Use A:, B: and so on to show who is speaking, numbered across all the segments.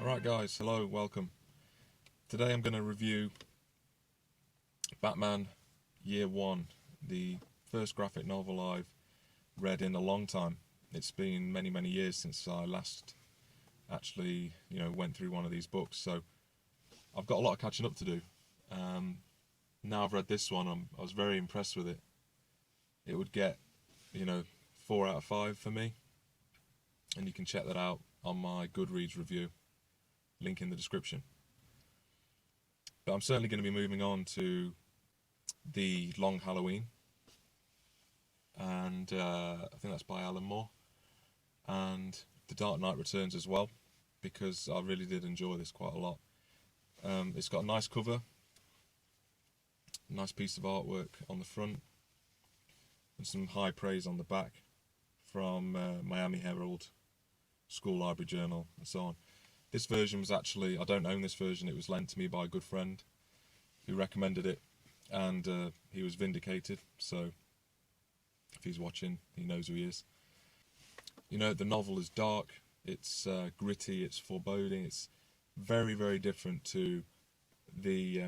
A: Right guys, hello, welcome. Today I'm going to review Batman Year 1, the first graphic novel I've read in a long time. It's been many years since I last actually, went through one of these books, so I've got a lot of catching up to do. Now I've read this one, I was very impressed with it. It would get, 4 out of 5 for me, and you can check that out on my Goodreads review. Link in the description. But I'm certainly going to be moving on to The Long Halloween, and I think that's by Alan Moore, and The Dark Knight Returns as well, because I really did enjoy this quite a lot. It's got a nice cover, nice piece of artwork on the front, and some high praise on the back from Miami Herald, School Library Journal, and so on. This version was actually, I don't own this version, it was lent to me by a good friend who recommended it, and he was vindicated, so if he's watching, he knows who he is. The novel is dark, it's gritty, it's foreboding, it's very different to the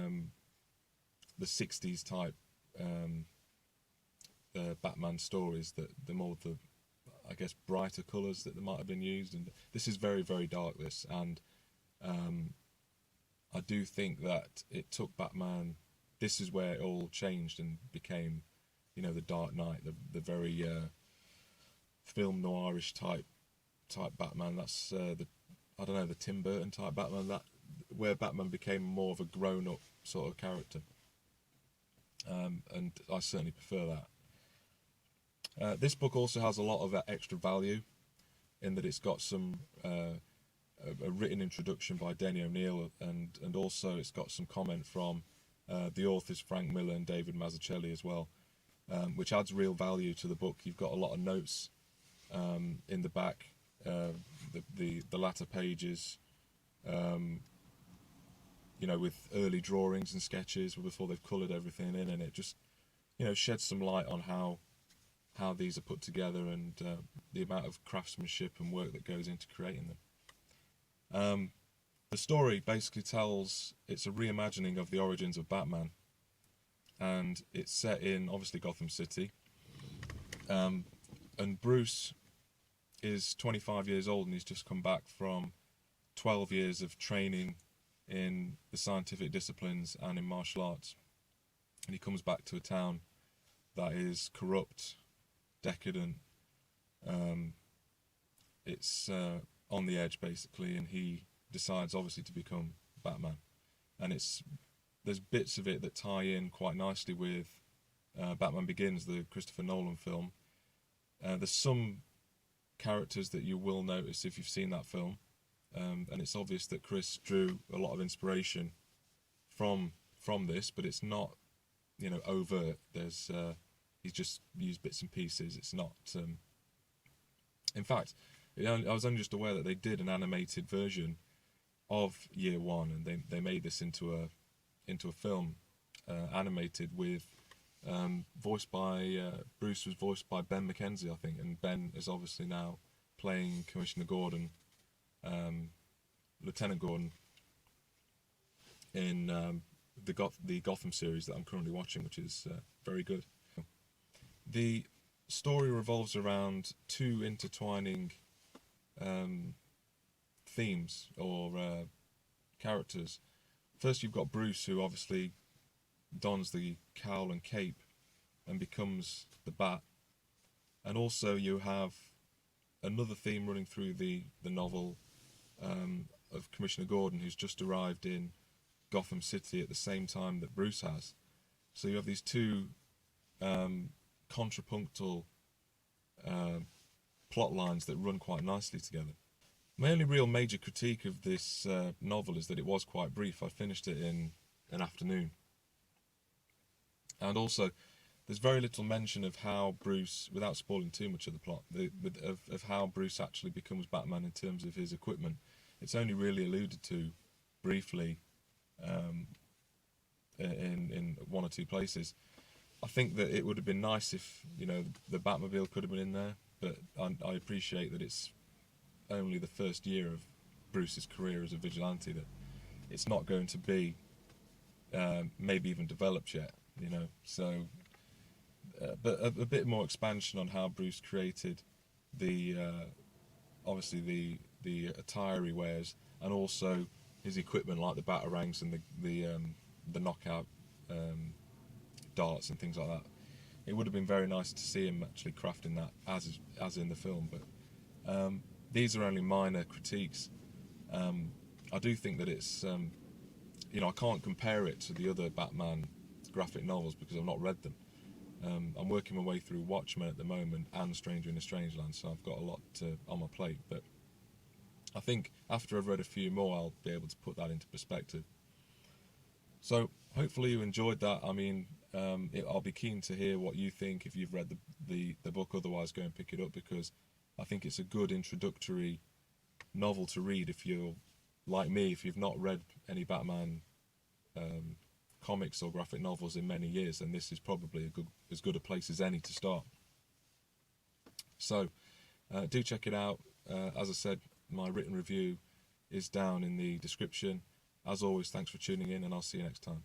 A: 60s type Batman stories, the more the I guess brighter colours that might have been used, and this is very dark, this, and I do think that it took Batman, this is where it all changed and became, the Dark Knight, the very film noirish type Batman. That's the Tim Burton type Batman, that where Batman became more of a grown-up sort of character, and I certainly prefer that. This book also has a lot of extra value in that it's got some a written introduction by Denny O'Neil, and also it's got some comment from the authors Frank Miller and David Mazzuchelli as well, which adds real value to the book. You've got a lot of notes in the back, the latter pages, with early drawings and sketches before they've coloured everything in, and it just sheds some light on how these are put together, and the amount of craftsmanship and work that goes into creating them. The story basically it's a reimagining of the origins of Batman, and it's set in, obviously, Gotham City, and Bruce is 25 years old, and he's just come back from 12 years of training in the scientific disciplines and in martial arts, and he comes back to a town that is corrupt, decadent, it's on the edge basically, and he decides obviously to become Batman, and there's bits of it that tie in quite nicely with Batman Begins, the Christopher Nolan film. There's some characters that you will notice if you've seen that film, and it's obvious that Chris drew a lot of inspiration from this, but it's not overt. There's he's just used bits and pieces. It's not. In fact, I was only just aware that they did an animated version of Year 1, and they made this into a film, animated with voiced by Bruce was voiced by Ben McKenzie, I think, and Ben is obviously now playing Commissioner Gordon, Lieutenant Gordon, in the Gotham series that I'm currently watching, which is very good. The story revolves around two intertwining themes or characters. First, you've got Bruce, who obviously dons the cowl and cape and becomes the Bat, and also you have another theme running through the novel of Commissioner Gordon, who's just arrived in Gotham City at the same time that Bruce has. So you have these two contrapunctal plot lines that run quite nicely together. My only real major critique of this novel is that it was quite brief. I finished it in an afternoon, and also there's very little mention of how Bruce, without spoiling too much of the plot, of how Bruce actually becomes Batman in terms of his equipment. It's only really alluded to briefly in one or two places. I think that it would have been nice if the Batmobile could have been in there, but I appreciate that it's only the first year of Bruce's career as a vigilante, that it's not going to be maybe even developed yet, you know. So, but a bit more expansion on how Bruce created the obviously the attire he wears, and also his equipment like the batarangs and the knockout darts and things like that. It would have been very nice to see him actually crafting that as in the film, but these are only minor critiques. I do think that it's you know, I can't compare it to the other Batman graphic novels because I've not read them. I'm working my way through Watchmen at the moment and Stranger in a Strangeland, so I've got a lot on my plate, but I think after I've read a few more I'll be able to put that into perspective. So hopefully you enjoyed that. I mean, I'll be keen to hear what you think if you've read the book. Otherwise, go and pick it up, because I think it's a good introductory novel to read if you're like me, if you've not read any Batman comics or graphic novels in many years, then this is probably as good a place as any to start. So do check it out. As I said, my written review is down in the description. As always, thanks for tuning in, and I'll see you next time.